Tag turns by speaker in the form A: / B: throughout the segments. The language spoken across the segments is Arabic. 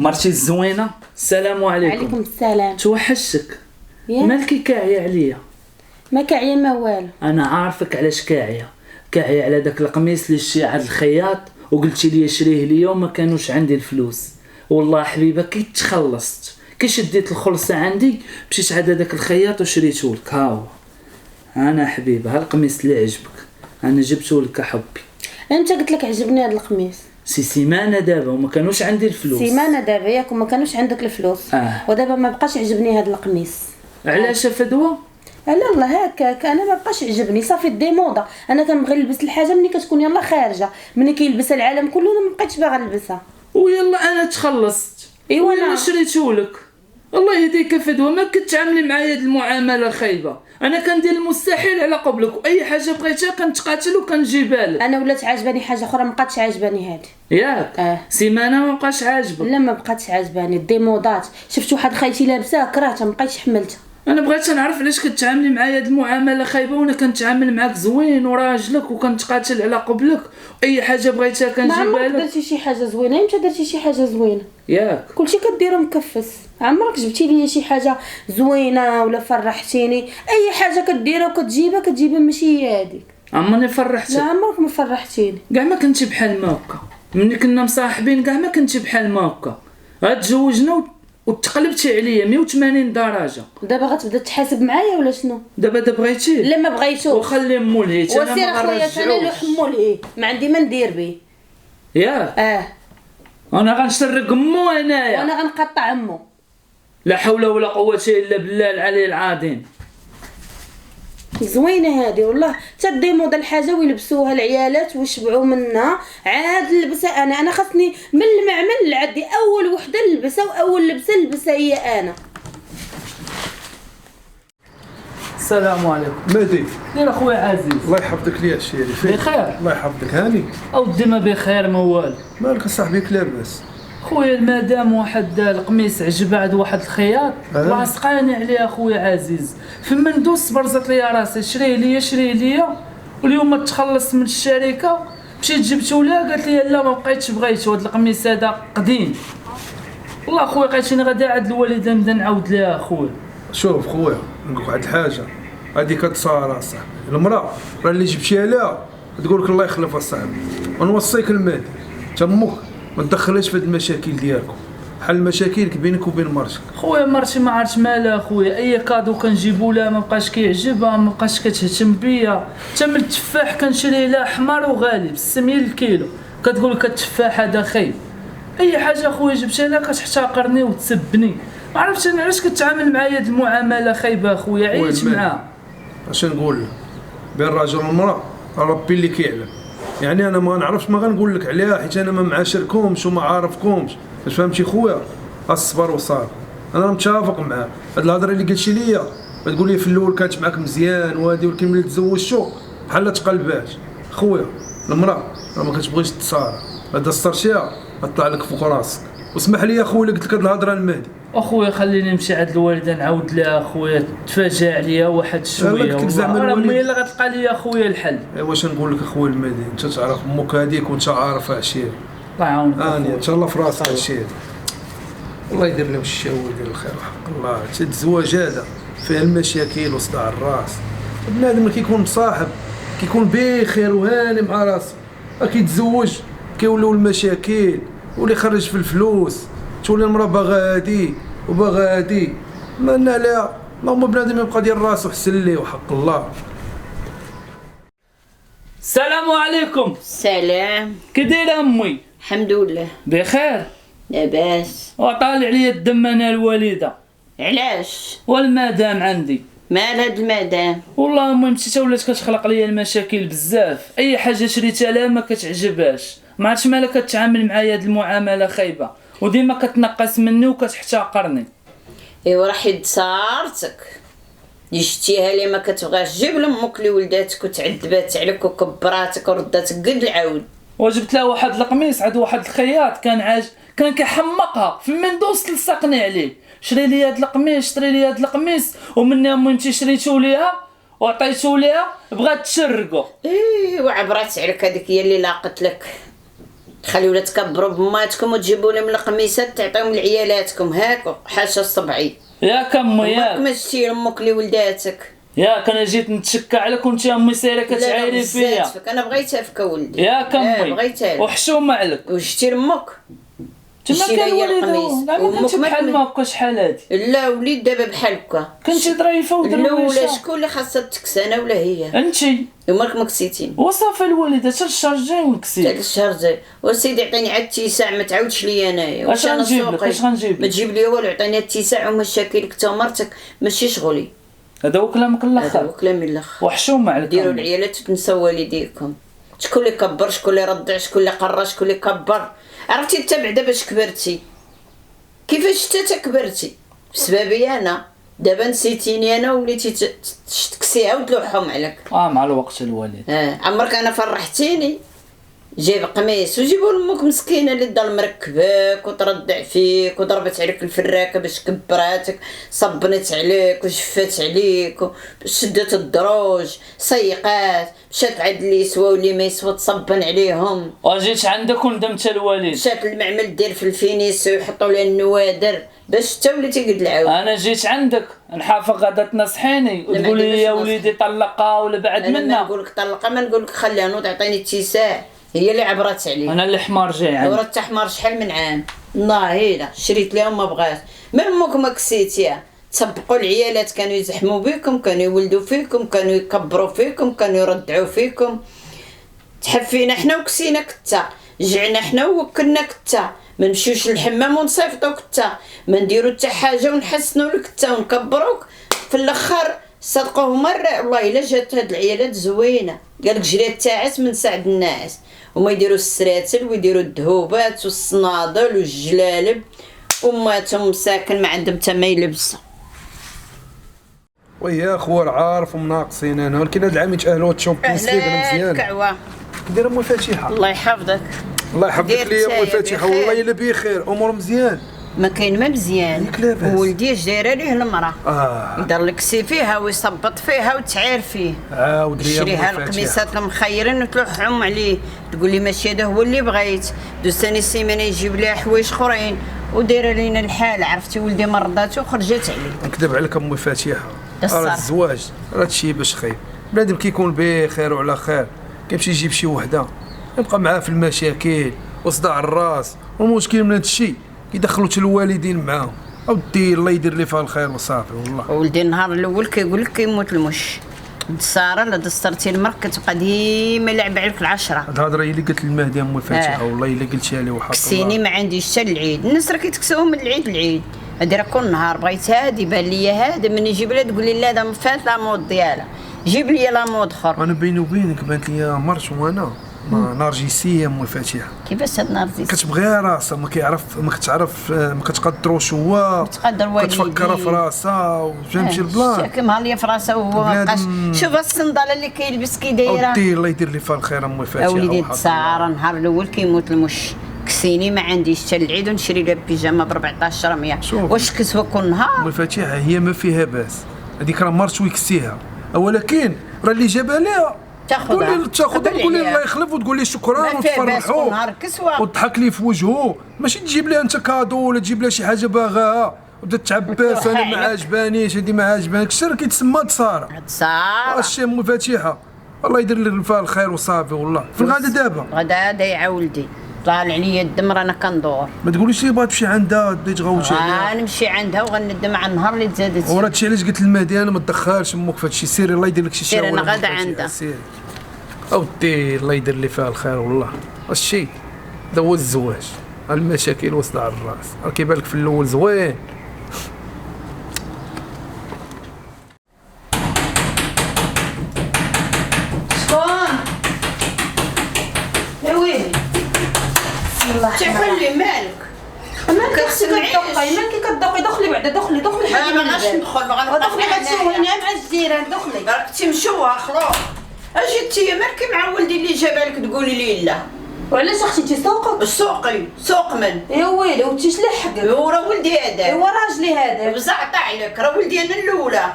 A: مرتي الزوينه السلام عليكم.
B: عليكم السلام.
A: توحشتك
B: يا
A: مالكي كاعيه عليا؟
B: ما كاعيه ما والو.
A: انا عارفك علاش كاعيه على داك القميص اللي شتي عند الخياط وقلتي لي شريه ليا وما كانوش عندي الفلوس. والله حبيبه كي تخلصت كي شديت الخلصه عندي مشيت عند داك الخياط وشريته لك. ها هو انا حبيبه، ها القميص اللي عجبك انا جبته لك حبي.
B: انت قلت لك عجبني هذا القميص
A: سيمانه دابا وما كانوش عندي الفلوس.
B: سيمانه دابا ياك وما كانوش عندك الفلوس. ودابا ما بقاش يعجبني هذا القميص.
A: علاش فدوى؟
B: لا الله هكاك انا ما بقاش يعجبني صافي دي موضه. انا كنبغي نلبس الحاجه ملي كتكون يلا خارجه، ملي كيلبسها العالم كله انا ما بقيتش باغا نلبسها.
A: ويلا انا تخلصت.
B: ايوا
A: انا شريته لك. الله يهديك فدوى، ما كتعاملي معايا هاد المعامله خايبه. انا كندير المستحيل على قبلك واي حاجه بغيتها كنتقاتل وكنجيبها لك.
B: انا ولات عاجباني حاجه اخرى ما بقاتش عاجباني هذه.
A: ياك سيمانه ما بقاش عاجبك؟
B: لا ما بقاتش عاجباني دي موضات. شفت واحد خايتي لابسها كرهتها ما بقيتش حملتها.
A: انا بغيت نعرف علاش كتعاملي معايا هاد المعامله خايبه وانا كنتعامل معاك زوين وراجلك وكنتقاتل على قبلك واي حاجه بغيتها كنجيبها لك.
B: ما عمرك درتي شي حاجه زوينه؟ امتى درتي شي حاجه زوينه؟
A: ياك
B: كلشي كديرو مكفس. عمرك جبتي لي شي حاجه زوينه ولا فرحتيني؟ اي حاجه كديرها وكتجيبها ماشي هي هذيك.
A: عمرني فرحتك؟
B: لا عمرك ما فرحتيني.
A: كاع ما كنتي بحال ما هكا ملي كنا مصاحبين، كاع ما كنتي بحال ما هكا. تزوجنا وتقلبتي عليا 180 درجه.
B: دابا غتبدا تحاسب معايا ولا شنو؟
A: دابا بغيتيه؟
B: لا ما بغيتوش.
A: وخلي مولهيت
B: انا ما غنرجعوش. وسير اخويا انا لوح مولهي ما عندي ما ندير به.
A: ياك انا غنشرق امو انايا
B: وانا غنقطع امو.
A: لا حول ولا قوه الا بالله العلي العظيم.
B: زوينه هذه والله. تدي موضه الحاجه ويلبسوها العيالات ويشبعوا منها عاد نلبسها انا خاصني من المعمل عندي اول وحده نلبسها واول لبسه نلبسها هي انا.
A: السلام عليكم.
C: مهدي
A: دير اخويا عزيز.
C: الله يحفظك ليا الشيري.
A: بخير
C: الله يحفظك. هاني
A: اودي ما بخير ما والو.
C: مالك صاحبي لاباس؟
A: خويا المدام واحد القميص عجب عند واحد الخياط لاصقاني عليه اخويا عزيز. فما ندوز برزت لي راسي شريه ليا واليوم تخلصت من الشركه مشيت جبته لها قالت لي لا ما بقيتش بغيته هذا القميص هذا قديم. والله خويا لقيتيني غادي عند الوالده نبدا نعاود لها اخويا.
C: شوف خويا نقولك واحد الحاجه هذه كتصار اصاحبي. المراه راه اللي جبتيها لها تقول لك الله يخلف اصاحبي. ونوصيك المهدي تمك ما تدخليش في هاد المشاكل ديالكم. حل مشاكلك بينك وبين مرتك.
A: خويا مرتي ما عرفتش مالها خويا، اي كادو كنجيبو لها ما بقاش كيعجبها ما بقاش كتهتم بيا. حتى من التفاح كنشري لها حمار وغالي ب600 الكيلو كتقول لك التفاح هذا خايب. اي حاجه خويا جبتها لها كتحتقرني وتسبني. ما عرفتش انا علاش كتعامل معايا هاد المعامله خايبه خويا. عييت معاها.
C: اش نقول لك بين الراجل والمراه ربي اللي كيعلم. يعني انا ما نعرفش ما غنقول لك عليها حيت انا ما معاشركمش وما عارفكمش. باش فهمتي خويا الصبر وصار. انا متفق معاه. هاد الهضره اللي قلتي ليا تقول لي في الاول كانت معاك مزيان وهادي ولكن ملي تزوجتو بحال تقلبات. خويا المراه راه ما كتبغيش تصارى. هذا سترتيها طلع لك فوق راسك. واسمح لي اخويا قلت لك هاد الهضره المهدي.
A: اخويا خليني نمشي عند الوالده نعاود لها اخويا تفاجأ عليا واحد شويه. راه امي اللي غتلقى لي اخويا الحل.
C: واش نقول لك اخويا المهدي انت تعرف امك هذيك وانت عارف عشير.
A: الله يعاونك
C: اني ان شاء الله في راسك عشير. الله يدير لهم الشاو ويدير الخير وحق الله. الزواج هذا فيه المشاكل وصداع الراس. بنادم كيكون مصاحب كيكون بخير وهاني مع راسه كيتزوج كيولوا المشاكل واللي خرج في الفلوس تولي المراه باغا هادي وباغا هادي. ما لنا لا اللهم بنادم يبقى ديال راسو حسن ليه وحق الله.
A: السلام عليكم.
B: السلام.
A: كي دايره امي؟
B: الحمد لله
A: بخير
B: لاباس.
A: وطالع لي الدم انا الوالده.
B: علاش؟
A: والمدام عندي
B: مال هاد المدام؟
A: والله امي مشيت ولات كتخلق لي المشاكل بزاف. اي حاجه شريتها لها ما كتعجبهاش. ما عرفتش مالها كتعامل معايا هاد المعامله خايبه وديما كتنقص مني وكتحتقرني.
D: ايوا راه حيد صارتك اللي شتيها لي ما كتبغاش جيب لامك اللي ولداتك وتعذبات عليك وكبراتك ورداتك قد العود.
A: وجبت لها واحد القميص عند واحد الخياط كان كيحمقها فما ندوز تلصقني عليه. شري لي هاد القميص ومني امي مشي شريتو ليها وعطيتو ليها بغات تشرقو.
D: وعبرات عليك هذيك هي اللي لاقت لك. خليو لا تكبروا بماتكم وتجيبوا لهم القميصات تعطيهم لعيالاتكم هاكو حاشا الصبعي.
A: ياك امي
D: ياك ما
A: ياك
D: شتي لامك لولداتك.
A: ياك انا جيت نتشكى عليك وانت امي سايره كتعايري فيا.
D: بزاف انا بغيتها فيك ولدي.
A: ياك امي
D: بغيتها لك.
A: وحشومه عليك.
D: وشتي لامك
A: تما
D: شتي
A: كان
D: ليا
A: وليد
D: القميص.
A: لا ما كنتش
D: وأمك
A: بحال ما هكا شحال هادي.
D: لا وليد دابا بحال هكا.
A: كنتي ظريفه
D: لا ولا
A: ودرويشه.
D: شكون اللي خاصها تكسى انا ولا هي؟
A: انتي
D: ومالك ما كسيتيني.
A: وصافي الوالده حتى الشهر الجاي
D: تاع
A: ونكسي.
D: الشهر جاي وسيدي عطيني عاد التيساع ما تعاودش ليا انايا.
A: اش غنجيب لك اش غنجيب
D: ما
A: لك؟
D: تجيب لي والو عطيني التيساع ومشاكلك تا مرتك ماشي شغلي.
A: هذا هو كلامك
D: هذا هو
A: الاخر.
D: كلامي الاخر.
A: وحشومه عليك
D: ديروا
A: أمي.
D: العيالات وتنساو والديكم. شكون اللي كبر شكون اللي رضع شكون اللي قرا شكون اللي كبر. عرفتي انت بعدا باش كبرتي كيفاش انت كبرتي بسببي انا. دابا نسيتيني انا وليتي تكسيها وتلوحهم عليك.
A: مع الوقت الوالد.
D: عمرك انا فرحتيني. جيب قميص وجيبوا لامك مسكينه اللي ضل مركباك وترضع فيك وضربت عليك الفراكه باش كبراتك صبنت عليك وشفات عليك شدت الدروج سيقات مشات عند اللي يسوا واللي ما يسوا تصبن عليهم.
A: وجيت عندك وندمت الوالد.
D: مشات المعمل دير في الفينيس ويحطوا لها النوادر باش تا وليتي قد العاود.
A: انا جيت عندك نحافظ غادا تنصحيني وتقول لي يا وليدي طلقها ولا بعد
D: انا ما
A: منها.
D: نقول لك طلقها ما نقول لك خليها نوض عطيني اتساع. هي اللي عبرت عليه.
A: انا اللي حمار جاي عندك.
D: ورا حمار شحال من عام ناهيله شريت لهم ما بغات من امك ما كسيتيها. تسبقوا العيالات كانوا يزحموا بكم كانوا يولدوا فيكم كانوا يكبروا فيكم كانوا يردعوا فيكم. تحفينا حنا وكسينا كتا جعنا حنا ووكلنا كتا ما نمشيوش للحمام ونصيفطوا كتا ما نديروا حتى حاجه ونحسنوا لك كتا ونكبروك في الاخر صدقوه مره. والله الا جات هاد العيالات زوينه قالك جريت تاعس من سعد الناس وما يديروا السراتل ويديروا الذهوبات والصنادل والجلالب وماتهم مساكن ما عندهم حتى ما يلبسوا.
C: ويا خويا عارف ومناقصين انا ولكن هاد العام يتاهلوا الشامبيونز ليغ مزيان.
D: كعوه
C: دير ام فاتحه
D: الله يحفظك.
C: الله يحفظك
D: دير
C: لي ام
D: تايا
C: فاتحه
D: بخير.
C: والله الا بخير امور مزيان.
D: ما كاين ما مزيان
C: ياك لاباس.
D: ولدي اش دايره ليه المراه يدير لك سي فيها ويصبط فيها وتعير فيه.
C: عاود لي
D: شريها القميصات المخيرين وتلوحهم عليه تقول لي ماشي هذا هو اللي بغيت دوزتني السيمانه يجيب لها حوايج اخرين ودايره لينا الحال. عرفتي ولدي مرضاته وخرجت عليه.
C: نكذب عليك ام فاتحه
D: الصراحة.
C: راه الزواج راه هادشي باش خير بنادم كيكون بخير وعلى خير كيمشي يجيب شي وحده يبقى معاه في المشاكل وصداع الراس والمشكل من هادشي كيدخلوا حتى الوالدين معاهم. اودي الله يدير لي فيها الخير وصافي والله.
D: ولدي النهار الاول كيقول لك كيموت المش دساره لا دسترتي المرك كتبقى ديما لعبه عليك العشره.
C: هاد الهضره هي اللي قالت المهدي ام فاتحه والله الا قلتيها لي وحق
D: كسيني ما عنديش حتى العيد. الناس راه كيتكساوهم من العيد للعيد. هادي راه كل نهار بغيت هادي بان ليا هذا من يجيب لها تقول لي لا هذا فات لا مود ديالها جيب لي لا مود اخر.
C: انا بيني وبينك بانت لي مرت وانا نرجسيه ام فاتحه.
D: كيفاش هاد نرجسي
C: كتبغي راسها ما كيعرف ما كتعرف ما كتقدروش هو
D: كتقدر والديك.
C: كتفكر في راسها فهمتي البلان.
D: كيما ليا في راسها وهو ما بقاش. شوف الصنداله اللي كيلبس كي دايره.
C: اودي الله يدير لي فيها الخير ام فاتحه.
D: وليدي تسعر النهار الاول كيموت المش كسيني ما عنديش حتى العيد ونشري لها بيجامه ب 1400. واش كسوه كل نهار؟
C: ام فاتحه هي ما فيها باس هذيك راه مرت ويكسيها ولكن راه اللي جابها ليها
D: تاخذها
C: تقول لي الله يخلف وتقول لي شكرا
D: وتفرحوا نهار كسوه
C: وتضحك لي في وجهه ماشي تجيب لها انت كادو ولا تجيب لها شي حاجه باغاها وبدا تعباس انا ما عجبانيش هذه ما عجبانكش راه كيتسمى تصارى الشيء ام فاتحه الله يدير لك فيها الخير وصافي والله. في الغدا دابا
D: غدا يا ولدي طالع عليا الدم رانا كندور.
C: ما تقوليش لي بغات تمشي عندها بديت تغوتي عليها.
D: غنمشي عندها وغندم على النهار اللي تزادت.
C: ورا هادشي علاش قلت للمهدي انا ما تدخلش امك في هادشي سيري الله يدير لك شي
D: سير
C: شاور.
D: انا غدا عندها.
C: اودي الله يدير لي فيها الخير والله. هادشي هذا هو الزواج المشاكل وصداع الراس راه كيبان لك في الاول زوين.
B: شكون يا ويلي
D: تعقل لي مالك
B: ما كتسمعيش مالك كتدوقي دخلي بعدا دخلي
D: ما بغاش ندخل ما
B: ودخلي غتسوليني مع الجيران دخلي
D: راك تمشوا خلاص. اجي انتيا مالك مع ولدي اللي جابها لك تقولي لي لا.
B: وعلاش اختي تسوقك
D: سوقي سوق من
B: يا ويلي وانتي شلحقك
D: ورا ولدي هذا
B: ايوا راجلي هذا
D: بزعط عليك راه ولدي انا الاولى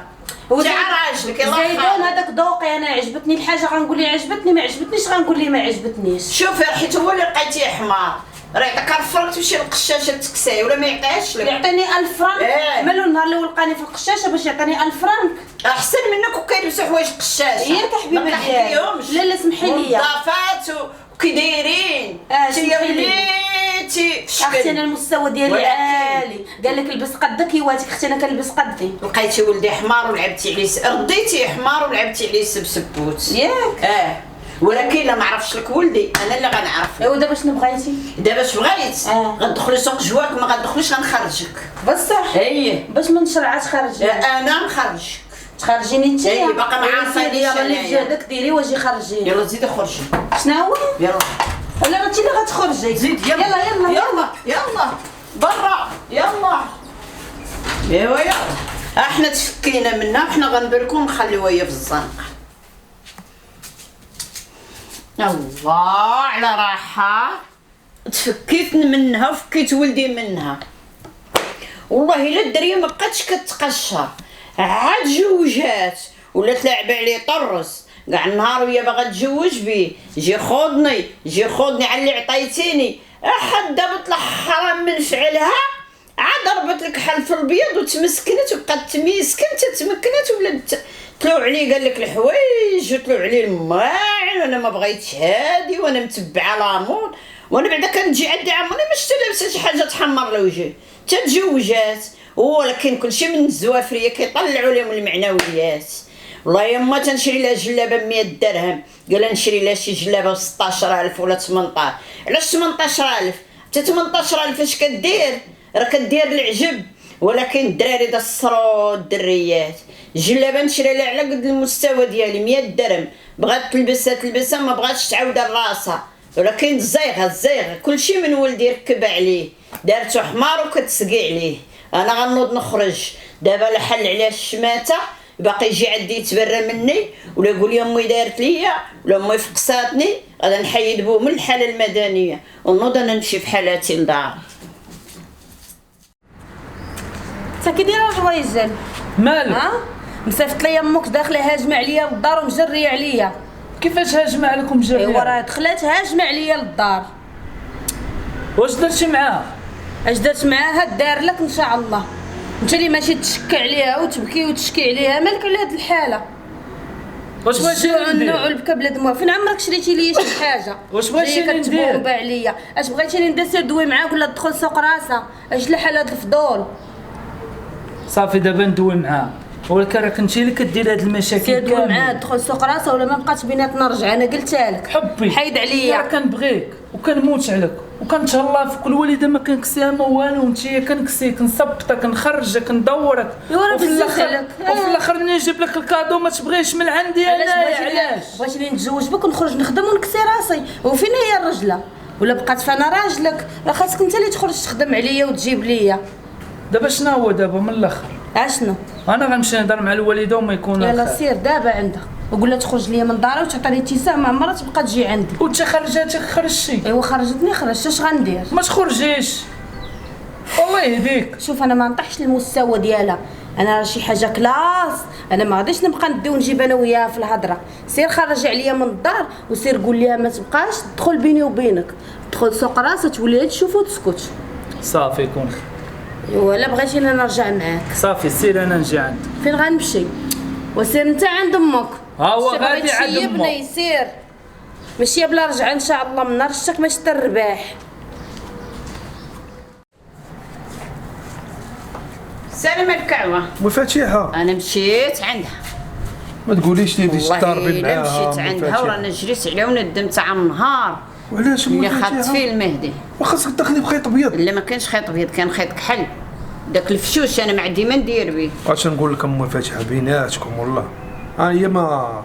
D: تاع راجلك يلاه
B: زيدون
D: خالد.
B: هذاك ذوقي انا، عجبتني الحاجه غنقول ليه عجبتني، ما عجبتنيش غنقول ليه ما عجبتنيش.
D: شوفي حيت هو اللي لقيتيه حمار، راه يعطيك الفرنك تمشي للقشاشه تكساي ولا ما يعطيهاش لك.
B: يعطيني 1000 فرانك.
D: إيه.
B: مالو النهار اللي لقاني في القشاشه باش يعطيني 1000 فرانك.
D: احسن منك وكيلبسوا حوايج قشاشه.
B: ياك حبيبه
D: ما
B: ديالي.
D: كنحكيهمش.
B: لا لا سمحي لي.
D: موظفات وكي دايرين.
B: سمحي لي.
D: وليتي في
B: اختي
D: شكل.
B: انا المستوى ديالي
D: ولكن-
B: عالي، قال لك البس قدك يواتك، اختي انا كنلبس قدي.
D: لقيتي ولدي حمار ولعبتي عليه رديتي حمار ولعبتي عليه سبسبوت.
B: ياك.
D: ولكن لا ما عرفتش لك ولدي، انا اللي غنعرف لك.
B: ايوا دابا شنو بغيتي؟
D: دابا اش بغيت؟ غندخلي سوق جواك، ما غندخليش غنخرجك.
B: بصح
D: ايه
B: باش ما نشرعات خرجي.
D: انا نخرجك.
B: تخرجيني انت.
D: إيه، باقا ما عارفة ليش
B: اللي
D: أنايا.
B: في جهدك ديري واجي خرجيني.
D: يلا زيدي خرجي.
B: شنو هو؟
D: يلا
B: ولا انت اللي غتخرجي؟
D: زيد يلا
B: يلا يلا
D: يلا يلا برا يلا. ايوا يلا احنا تفكينا منها، احنا غنبركو ونخليوها هي في الزنقه. الله على راحه، تفكيت منها وفكيت ولدي منها. والله الا الدريه ما بقاتش كتقشر، عاد جوجات ولات لاعبه عليه طرس كاع النهار وهي باغا تجوج بيه. جي خودني على اللي عطيتيني. احد دابت الحرام من فعلها، عاد ضربت لك حل في البيض وتمسكنت وبقات تميسكن تتمكنت ولات طلعوا عليه قال لك الحوايج وطلعوا عليه الماعن، وانا ما بغيتش هادي وانا متبعه لامور، وانا بعدا كنجي عندي عمري ما شفت لابسه شي حاجه تحمر لوجهي. تتزوجات ولكن كلشي من الزوافريه كيطلعوا لهم المعنويات. والله يما تنشري لها جلابه ب 100 درهم، قال نشري لها شي جلابه ب 16000 ولا 18. علاش 18,000؟ حتى 18,000 اش كدير؟ راه كدير العجب. ولكن الدراري دسروا الدريات، جلابه نشري لها على قد المستوى ديالي 100 درهم، بغات تلبسها ما بغاتش تعاود راسها. ولكن الزيغه كلشي من ولدي ركب عليه، دارتو حمار وكتسقي عليه. انا غنوض نخرج دابا، لا حل عليها الشماته باقي يجي عندي يتبرى مني ولا يقول لي امي دارت ليا ولا امي فقساتني، غادا نحيد بوه من الحاله المدنيه ونوض انا نمشي في حالاتي لداري.
B: انت كي دايره الرجال؟
A: مالك؟
B: مسافت ليا امك داخله هاجمه عليا للدار ومجريه عليا.
A: كيفاش هاجمه عليكم جريه؟
B: ايوا راه دخلات هاجمه عليا للدار.
A: واش درتي معاها؟
B: اش درت معاها؟ دار لك ان شاء الله. انت اللي ماشي تشكي عليها وتبكي وتشكي عليها، مالك على هاد الحاله؟
A: واش بغيتي
B: الجوع
A: ندير؟
B: والنوع والبكا بلا دموع. فين عمرك شريتي لي شي حاجه؟
A: واش بغيتي
B: جاية
A: ندير؟
B: كتبوبا عليا. اش بغيتيني ندير؟ سير دوي معاك ولا تدخل سوق راسها. اش لحال هاد الفضول؟
A: صافي دابا ندوي معاها، ولكن راك انت اللي كدير هاد المشاكل
B: سير دوي معاها
A: كامل.
B: تدخل سوق راسها ولا ما بقات بيناتنا رجعه. انا قلتها لك
A: حبي
B: حيد عليا.
A: راه كنبغيك وكنموت عليك وكنتهلا في كل والده ما كنكسيها ما والو، وانت كنكسيك نصبطك نخرجك ندورك.
B: إيوا راه
A: وفي
B: بزاف
A: الاخر
B: عليك.
A: وفي الاخر ملي نجيب لك الكادو ما تبغيش من عندي انايا. علاش؟
B: بغيتيني نتزوج بك ونخرج نخدم ونكسي راسي، وفين هي الرجله؟ ولا بقات فانا راجلك؟ راه خاصك انت اللي تخرج تخدم عليا وتجيب ليا.
A: دابا شنو هو دابا من الاخر؟
B: اشنو؟
A: انا غنمشي نهضر مع الوالده وما يكون
B: يلا
A: خير.
B: سير دابا عندها وقول لها تخرج ليا من دارها وتعطيني اتساع، ما عمرها تبقى تجي عندي.
A: وانت خرجاتك خرجتي
B: ايوا خرجتني خرجت، اش غندير؟
A: ما تخرجيش الله يهديك.
B: شوف انا ما نطيحش للمستوى ديالها، انا راه شي حاجه كلاس، انا ما غاديش نبقى ندي ونجيب انا وياها في الهضره. سير خرج عليا من الدار وسير قول ليها ما تبقاش تدخل بيني وبينك، تدخل سوق راسها تولي تشوف وتسكت.
A: صافي يكون خير.
B: ايوا لا بغيتيني نرجع معاك
A: صافي سير انا نجي عندك.
B: فين غنمشي؟ وسير انت عند امك.
A: ها هو
B: شي
A: غادي
B: بغيت
A: عند
B: تشيبني،
A: امك.
B: سير ماشي بلا رجعه ان شاء الله، من نهار شتك ماشي حتى الرباح.
D: سلام الكعوه.
C: مفاتيحها
D: انا مشيت عندها
C: ما تقوليش لي بديتي
D: والله
C: تضربي
D: الا
C: معاها.
D: مشيت عندها ورانا جريت عليها وندمت على النهار
C: وعلاش
D: اللي خدت
C: مفاتيحها؟
D: فيه المهدي.
C: وخاصك تدخلي بخيط ابيض.
D: لا ما كانش خيط ابيض، كان خيط كحل. داك الفشوش انا ما عندي ما ندير به.
C: واش نقول لكم مفاتيحها بيناتكم والله. هي ما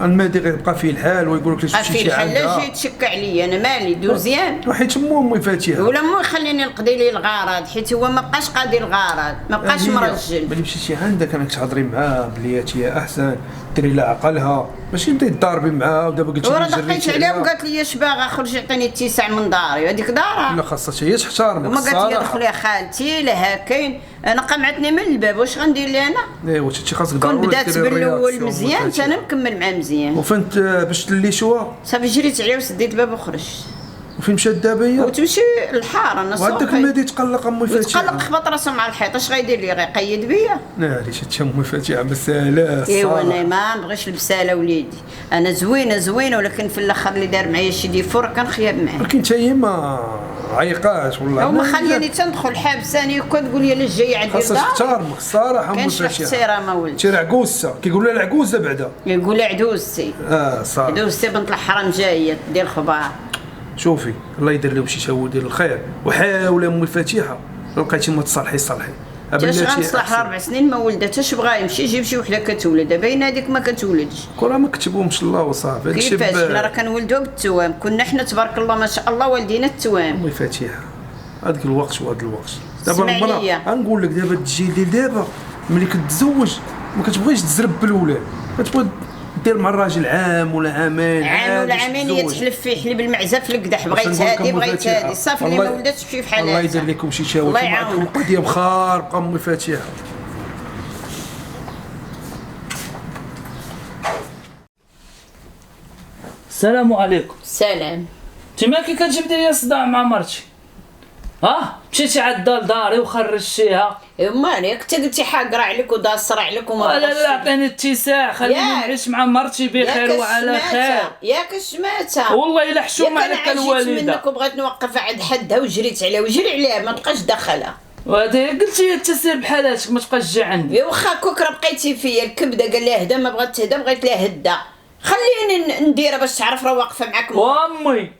C: المهدي غيبقى فيه الحال ويقول لك ليش
D: في
C: مشيتي
D: الحل
C: عندها.
D: جاي تشكى عليا، انا مالي دوزيان.
C: وحيت مو مفاتيحها.
D: ولا مو يخليني نقضي لي الغرض، حيت هو ما بقاش قاضي الغرض، ما بقاش مرجل.
C: ملي مشيتي عندك انك تهضري معاها بلي هي احسن ديري لها عقلها. ماشي بديت ضاربي معاه ودابا قلت
D: ورا
C: لي جريت
D: دقيت عليها وقالت لي اش باغا خرج عطيني التيسع من داري، هذيك دارها.
C: لا خاصها هي تحترمك
D: وما قالت لي
C: الصراحه.
D: دخلي يا خالتي لا هكاين، انا قمعتني من الباب، واش غندير لي انا؟
C: ايوا هادشي خاصك
D: كون
C: ضروري
D: بدات
C: ديري
D: بالاول
C: الرياكسيون
D: مزيان
C: والفاتحة.
D: انا نكمل مع مزيان.
C: وفين باش تليشوها
D: صافي جريت عليه وسديت الباب وخرجت
C: وفين مشات دابا هي؟
D: وتمشي للحاره انا
C: وهذاك
D: سوقي
C: المهدي تقلق امي فاتحه.
D: تقلق خبط راسو مع الحيط، اش غيدير لي؟ غيقيد بيا؟
C: ناري شتي امي فاتحه مساله
D: ايوا انا ما نبغيش البساله وليدي، انا زوينه ولكن في الاخر اللي دار معايا شي ديفور كنخيب معاه.
C: ولكن حتى هي ما عيقاش والله.
D: هما خليني تندخل حابساني وكتقول لي لا جاي عندي
C: خاصها
D: الدار.
C: تحترمك الصراحه امي
D: كاينش
C: فاتحه.
D: الاحترام ولدي،
C: شي عكوسه كيقولوا لها العكوسه بعدا.
D: يقول لي عدوزتي
C: صح.
D: عدوزتي بنت الحرام جايه دير الخبار.
C: شوفي الله يدير لهم شي شاو ديال الخير وحاول امي فاتحه لو لقيتي ما تصلحي صلحي.
D: اش غنصلح 4 سنين ما ولدت، اش بغا يمشي يجيب شي وحده كتولد، باينه هذيك ما كتولدش.
C: كره ما كتبهمش الله وصافي. هادشي
D: كيفاش حنا راه كنولدوا بالتوام، كنا حنا تبارك الله ما شاء الله والدينا التوام.
C: امي فاتحه هذاك الوقت وهذا الوقت. دابا
D: اسمع
C: المراه
D: ليا.
C: غنقول لك دابا الجيل ديال دابا ملي كتزوج ما كتبغيش تزرب بالولاد، كتبغي دير مع الراجل عام ولا عامين.
D: عام ولا
C: باش
D: عامين هي
C: تتزوج.
D: تحلف فيه حليب المعزه في القدح،
C: باش
D: بغيت
C: نقول لكم
D: هادي بغيت
C: مفاتيحة.
D: هادي صافي اللي ما
C: الله-
D: ولدتش تمشي في
C: الله
D: حالاتها.
C: يدير لكم شي شاوي
D: الله
C: معكم
D: يعاونك.
C: القضيه مخاربقه امي فاتحه.
A: السلام عليكم.
D: سلام.
A: انت ما كي كتجيب لي صداع مع مرتي؟ مشيتي عاد لداري وخرجتيها.
D: مالك ياك انت قلتي حاقره عليك وداسره عليك وما
A: لا
D: بغاش
A: لا عطيني اتساع، خليني
D: ياك.
A: نعيش مع مرتي بخير وعلى خير.
D: ياك الشماته
A: والله الا حشومه
D: ياك
A: عليك
D: انا عجبت
A: الوالده.
D: منك وبغيت نوقفها عند حدها وجريت عليها وجري عليها ما تبقاش داخلها.
A: وهذا قلتي تسير بحالاتك ما تبقاش تجي عندي.
D: يا واخا كوكرا بقيتي فيا الكبده قال لها هدا ما بغات تهدا بغيت لها هدا، خليني نديرها باش تعرف راه واقفه معاك.
A: وامي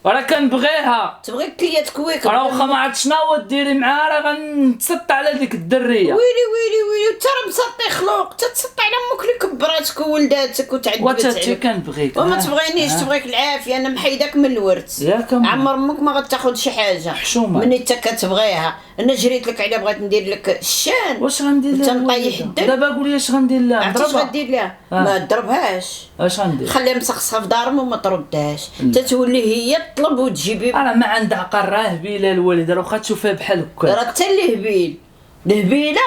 A: راه كنبغيها،
D: تبغيك هي تكويك.
A: راه واخا ما عرفت شناهو ديري معاها راه غنتسط على ديك الدريه.
D: ويلي انت راه مسطي خلوق، تتسطي على امك اللي كبراتك وولداتك وتعذبت
A: وتاتي
D: عليك.
A: كنبغيك
D: وما تبغينيش، تبغيك العافيه، انا محيدك من الورث.
A: ياك أمي.
D: عمر امك ما غتاخذ شي حاجه
A: حشومة.
D: مني انت كتبغيها. انا جريت لك عليها بغيت ندير لك الشان.
A: واش غندير
D: انت
A: لها
D: مطيح
A: الوالدة؟
D: الدم.
A: دابا قولي اش غندير لها؟
D: عرفتي اش
A: نضربها؟
D: غدير لها؟ ما تضربهاش،
A: اش غندير؟
D: خليها مسخسخه في دارهم وما تردهاش، تتولي هي تطلب وتجيبي.
A: راه ما عندها عقل، راه هبيله الوالده، راه واخا تشوفها بحال هكا.
D: راه حتى الهبيل الهبيله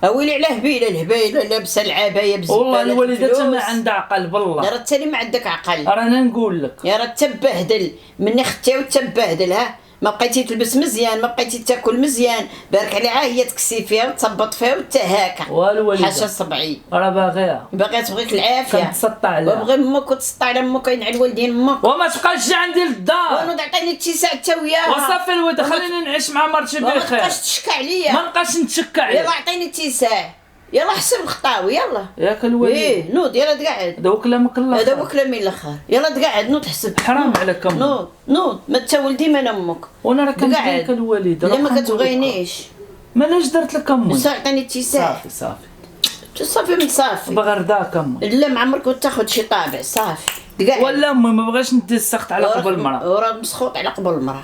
D: اويلي على هبيله، الهبيله لابسه العبايه بزباله.
A: والله الوالده
D: الفلوس.
A: ما عندها عقل بالله.
D: راه حتى اللي ما عندك عقل.
A: رانا نقول لك
D: يا راه تبهدل مني ختي وتبهدل. ها ما بقيتي تلبس مزيان، ما بقيتي تاكل مزيان، بارك عليها هي تكسي فيها وتثبط فيها وتهاكا.
A: والوالده
D: حاشا صبعي
A: راه باغيها
D: باغي تبغيك العافيه.
A: كنتسطى عليها.
D: وبغي امك وتسطى على امك وينعل والدين امك.
A: وما تبقاش تجي عندي للدار.
D: وانا تعطيني التيساع حتى وياها.
A: وصافي الوالده خليني نعيش مع مرتي
D: ما
A: بخير.
D: تبقاش تشكى عليا.
A: ما نبقاش نتشكى
D: يلا
A: عليك.
D: عطيني التيساع، يلا حسب الخطاوي يلا.
A: ياك الوالده
D: نوض يلا تقعد.
A: هذا هو كلامك الله.
D: هذا هو كلامي الاخر، يلا تقعد نوض حسب.
A: حرام عليك امي.
D: نوض ما تولدي من امك.
A: وانا راه كنبغيك
D: تقعد.
A: الوالده.
D: لا
A: راه
D: ما
A: كنقول لك.
D: كتبغينيش.
A: مالاش درت لك امي؟
D: بس عطيني التيساع.
A: صافي
D: صافي من صافي.
A: باغا رضاك امي.
D: لا ما عمرك تاخذ شي طابع صافي. تقعد.
A: ولا امي ما بغاش ندير السخط على قبل المراه.
D: وراه مسخوط على قبل المراه.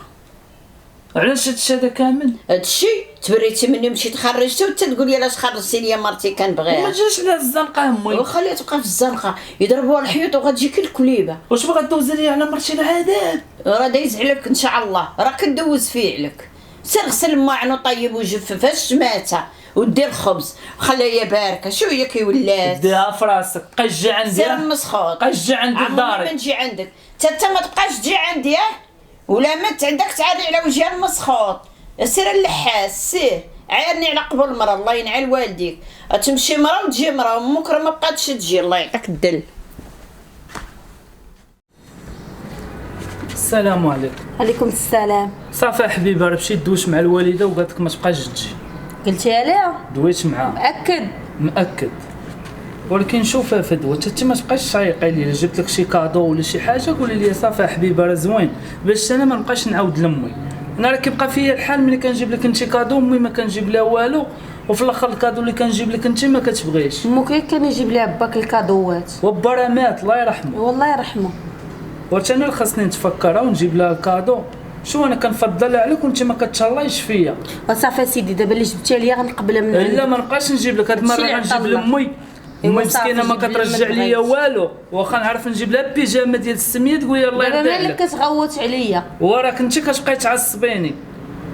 A: علاش هادشي هذا كامل؟
D: هادشي تبريتي مني مشيت خرجتي وانت تقول لي علاش خرجتي لي مرتي
A: ما
D: كنبغيها.
A: جاش على الزنقه امي.
D: وخليها تبقى في الزنقه يضربوها الحيوط وغتجيك الكليبه.
A: واش باغا دوز لي على مرتي العذاب؟
D: راه دايز عليك ان شاء الله، راه كدوز فيه عليك. سير غسل الماعن وطيب وجفف الشماته ودير خبز وخليها باركه. شو هي كي ولات
A: ديها في راسك قجي عندي.
D: سير مسخوط.
A: قجي عندي
D: عمري
A: داري.
D: ما نجي عندك انت ما تبقاش تجي عندي. ولا مت عندك تعالي على وجهي المسخوط. سير اللحاس سير عايرني على قبل المراه. الله ينعل والديك. تمشي مراه وتجي مراه امك راه ما بقاتش تجي. الله يعطيك الدل.
A: السلام عليكم.
B: عليكم السلام.
A: صافي حبيبه راه مشيت دويت مع الوالده وقالت لك ما تبقاش تجي.
B: قلتي عليها
A: دويت معاها
B: مأكد؟
A: مأكد. ولكن شوف فدوى انت ما تبقاش تعيقي لي. جبت لك شي كادو ولا شي حاجه قولي لي صافي حبيبه راه زوين باش انا ما نبقاش نعاود لامي. انا راه كيبقى فيا الحال ملي كنجيب لك انت كادو امي ما كنجيب لها والو، وفي الاخر الكادو اللي كنجيب لك انت ما كتبغيش.
B: امك كان يجيب لها باك الكادوات.
A: وبا راه مات الله يرحمه.
B: والله يرحمه.
A: واش انا اللي خاصني نتفكرها ونجيب لها الكادو؟ شو انا كنفضلها عليك وانت ما كتهلايش فيا.
B: وصافي سيدي دابا اللي جبتي عليا غنقبلها من
A: لا ما نبقاش نجيب لك هاد المره
B: هادشي اللي
A: غنجيب
B: عطا الله.
A: لامي وما
B: إيوا صافي،
A: مسكينه ما
B: جيب لي
A: كترجع
B: من
A: ليا
B: بغيت.
A: والو، واخا نعرف نجيب لها بيجامه ديال السميه تقول لي الله
B: دابا
A: يرضي
B: مالك
A: عليك،
B: كتغوت عليا.
A: وراك انت كتبقاي تعصبيني.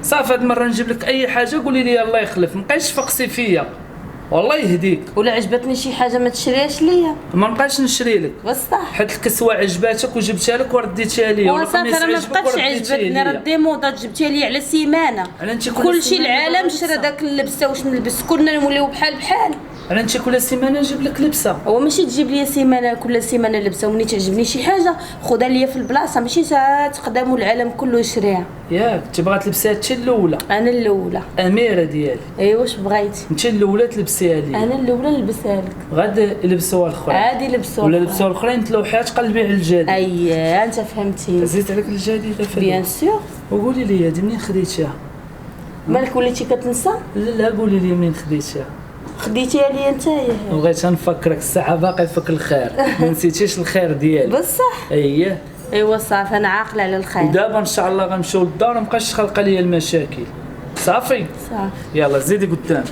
A: صافي هاد المره نجيب لك اي حاجه قولي لي الله يخلف، مابقايش تفقسي فيا والله يهديك.
B: ولا عجبتني شي حاجه ما تشريهاش ليا
A: ما نبقاش نشري لك،
B: بصح.
A: حيت الكسوه عجباتك وجبتها لك ورديتها ليا،
B: وصافي انا ما بقاتش عجبتني، راه ديموضه جبتيها لي على سيمانه.
A: على انت كل
B: كلشي
A: سيمانة
B: العالم
A: باغا
B: شرا
A: لبسة.
B: داك اللبسه واش نلبس، كلنا نوليو بحال بحال.
A: انا انت كل سيمانه نجيب لك لبسه.
B: هو ماشي تجيب لي سيمانه كل سيمانه لبسه، ومني تعجبني شي حاجه خذها ليا في البلاصه، ماشي تقدم العالم كله يشريها.
A: ياك تبغى تلبسيها انت الاولى،
B: انا الاولى.
A: اميره ديالي،
B: ايوا واش بغيتي؟
A: انت الاولى تلبسيها لي،
B: انا الاولى نلبسها لك.
A: غاد يلبسوها الاخرين
B: عادي لبسوها
A: ولا لبسوها الاخرين تلوحات قلبي على الجديد.
B: اييه انت فهمتيني.
A: زيت عليك الجديده
B: بيان سور.
A: وقولي لي هادي منين خديتيها؟
B: مالك وليتي كتنسى؟
A: لا قولي لي منين خديتيها؟
B: خديتيها ليا نتايا.
A: بغيت نفكرك الساعه باقي فيك الخير، ما نسيتيش الخير ديالي.
B: بصح.
A: اييه
B: ايوا صافي انا عاقله على الخير.
A: ودابا ان شاء الله غنمشيو للدار، مابقاش تخلق ليا المشاكل. صافي
B: صافي.
A: يلا زيدي قدام.